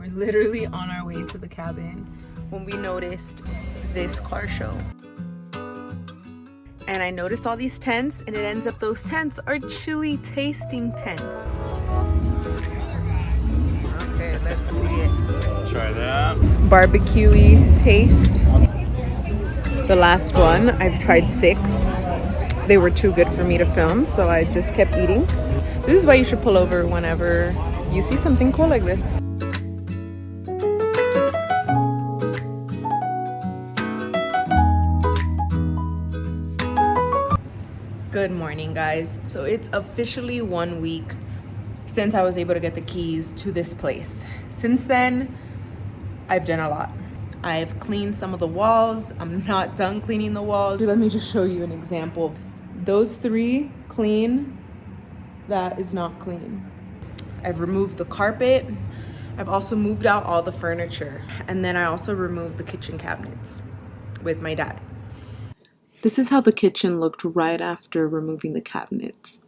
We're literally on our way to the cabin when we noticed this car show. And I noticed all these tents, and it ends up those tents are chili tasting tents. Okay, let's see it. Try that. Barbecue-y taste. The last one, I've tried 6. They were too good for me to film, so I just kept eating. This is why you should pull over whenever you see something cool like this. Good morning, guys. So it's officially 1 week since I was able to get the keys to this place. Since then, I've done a lot. I've cleaned some of the walls. I'm not done cleaning the walls. Let me just show you an example. Those 3 clean, that is not clean. I've removed the carpet. I've also moved out all the furniture. And then I also removed the kitchen cabinets with my dad. This is how the kitchen looked right after removing the cabinets.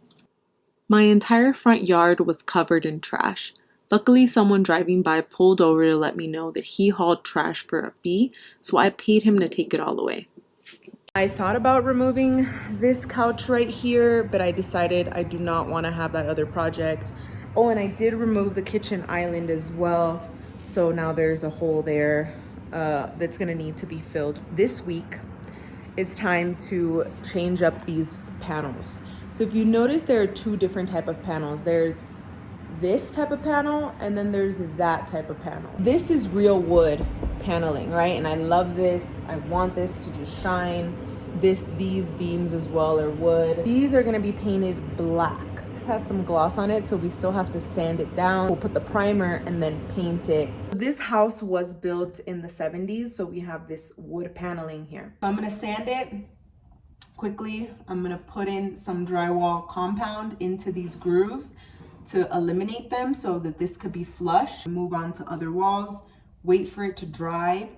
My entire front yard was covered in trash. Luckily, someone driving by pulled over to let me know that he hauled trash for a fee, so I paid him to take it all away. I thought about removing this couch right here, but I decided I do not want to have that other project. Oh, and I did remove the kitchen island as well, so now there's a hole there that's going to need to be filled. This week, it's time to change up these panels. So if you notice, there are 2 different type of panels. There's this type of panel, and then there's that type of panel. This is real wood paneling, right? And I love this. I want this to just shine. These beams as well are wood. These are gonna be painted black. This has some gloss on it, so we still have to sand it down. We'll put the primer and then paint it. This house was built in the 70s, so we have this wood paneling here. So I'm gonna sand it quickly. I'm gonna put in some drywall compound into these grooves to eliminate them so that this could be flush. Move on to other walls, wait for it to dry,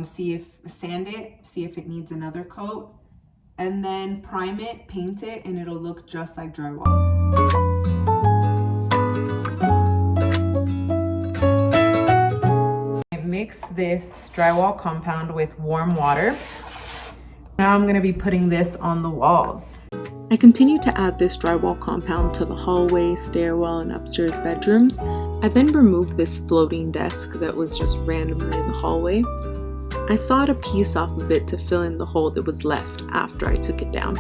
sand it, see if it needs another coat, and then prime it, paint it, and it'll look just like drywall. I've mixed this drywall compound with warm water. Now I'm gonna be putting this on the walls. I continue to add this drywall compound to the hallway, stairwell, and upstairs bedrooms. I then removed this floating desk that was just randomly in the hallway. I sawed a piece off of it to fill in the hole that was left after I took it down.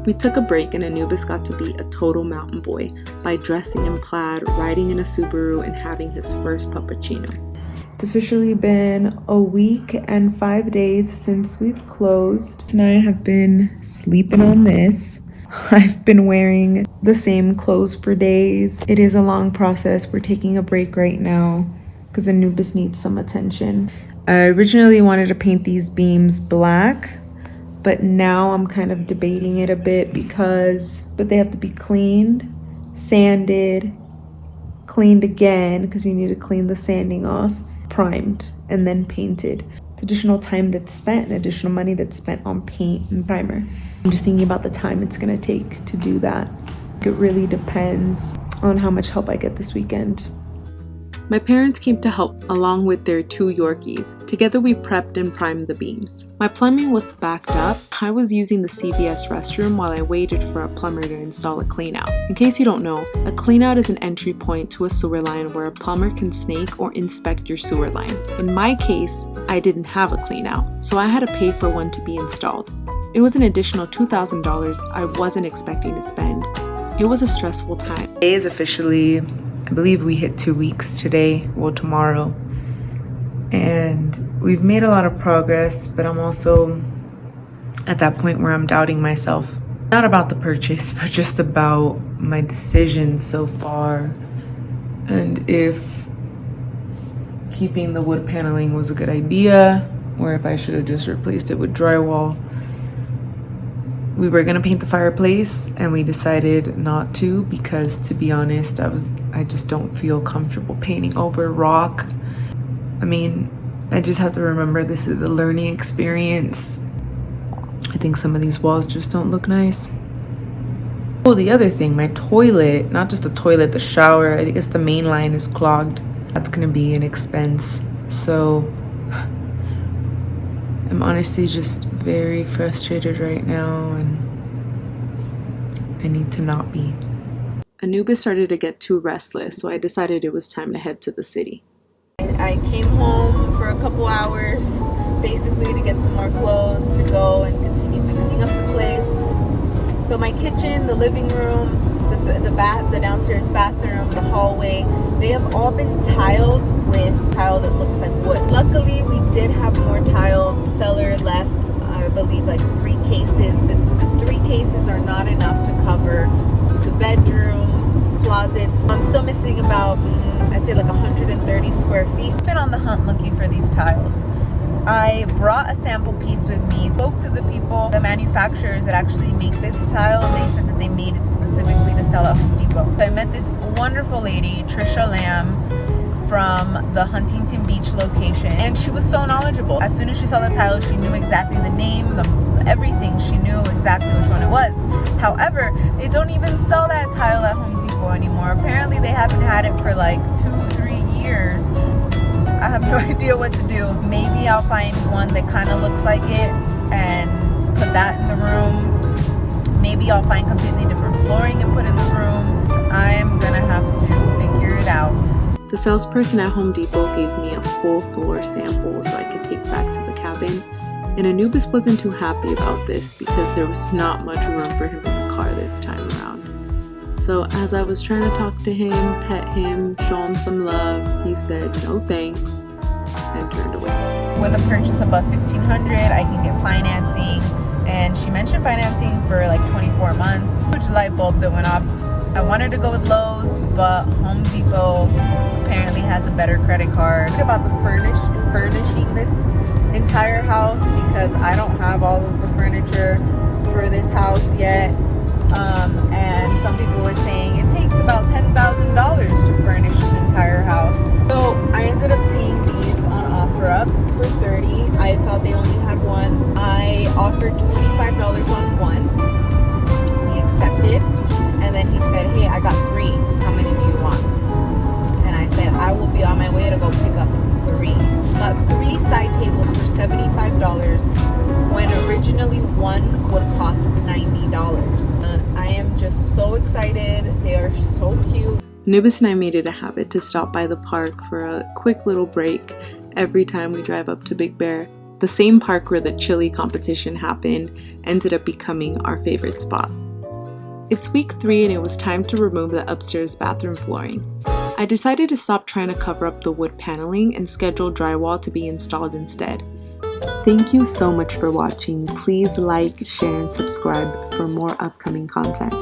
We took a break and Anubis got to be a total mountain boy by dressing in plaid, riding in a Subaru, and having his first puppuccino. It's officially been a week and 5 days since we've closed, and I have been sleeping on this. I've been wearing the same clothes for days. It is a long process. We're taking a break right now because Anubis needs some attention. I originally wanted to paint these beams black, but now I'm kind of debating it a bit but they have to be cleaned, sanded, cleaned again because you need to clean the sanding off, primed, and then painted. It's additional time that's spent and additional money that's spent on paint and primer. I'm just thinking about the time it's gonna take to do that. It really depends on how much help I get this weekend. My parents came to help along with their 2 Yorkies. Together we prepped and primed the beams. My plumbing was backed up. I was using the CVS restroom while I waited for a plumber to install a cleanout. In case you don't know, a cleanout is an entry point to a sewer line where a plumber can snake or inspect your sewer line. In my case, I didn't have a cleanout, so I had to pay for one to be installed. It was an additional $2,000 I wasn't expecting to spend. It was a stressful time. Today is officially, I believe we hit 2 weeks today, well tomorrow, and we've made a lot of progress, but I'm also at that point where I'm doubting myself. Not about the purchase, but just about my decisions so far, and if keeping the wood paneling was a good idea, or if I should have just replaced it with drywall. We were gonna paint the fireplace and we decided not to because, to be honest, I just don't feel comfortable painting over rock. I mean, I just have to remember this is a learning experience. I think some of these walls just don't look nice. Oh, the other thing, my toilet, not just the toilet, the shower, I guess the main line is clogged. That's gonna be an expense. So I'm honestly just very frustrated right now, and I need to not be. Anubis started to get too restless, so I decided it was time to head to the city. I came home for a couple hours, basically to get some more clothes, to go and continue fixing up the place. So my kitchen, the living room, the downstairs bathroom, the hallway, they have all been tiled with tile that looks like wood. Luckily, we did have more tile. Seller left, I believe, like 3 cases, but the 3 cases are not enough to cover the bedroom, closets. I'm still missing about, I'd say like 130 square feet. I've been on the hunt looking for these tiles. I brought a sample piece with me, spoke to the people, the manufacturers that actually make this tile. They said that they made it specifically to sell at Home Depot. I met this wonderful lady, Trisha Lamb, from the Huntington Beach location, and she was so knowledgeable. As soon as she saw the tile, she knew exactly the name, everything. She knew exactly which one it was. However, they don't even sell that tile at Home Depot anymore. Apparently they haven't had it for like 2-3 years. I have no idea what to do. Maybe I'll find one that kind of looks like it and put that in the room. Maybe I'll find completely different flooring and put in the room. I'm gonna have to figure it out. The salesperson at Home Depot gave me a full floor sample so I could take back to the cabin. And Anubis wasn't too happy about this because there was not much room for him in the car this time around. So as I was trying to talk to him, pet him, show him some love, he said no thanks and turned away. With a purchase above $1,500, I can get financing, and she mentioned financing for like 24 months. Huge light bulb that went off. I wanted to go with Lowe's, but Home Depot apparently has a better credit card. About the furnishing this entire house, because I don't have all of the furniture for this house yet. And some people were saying it takes about $10,000 to furnish an entire house. So I ended up seeing these on OfferUp for $30. I thought they only had one. I offered $25 on one. He accepted, and then he said, "Hey, I got 3. How many do you want?" And I said, "I will be on my way to go pick up 3." Got 3 side tables for $75 when originally one would cost $90. I am just so excited. They are so cute. Anubis and I made it a habit to stop by the park for a quick little break every time we drive up to Big Bear. The same park where the chili competition happened ended up becoming our favorite spot. It's week 3 and it was time to remove the upstairs bathroom flooring. I decided to stop trying to cover up the wood paneling and schedule drywall to be installed instead. Thank you so much for watching. Please like, share, and subscribe for more upcoming content.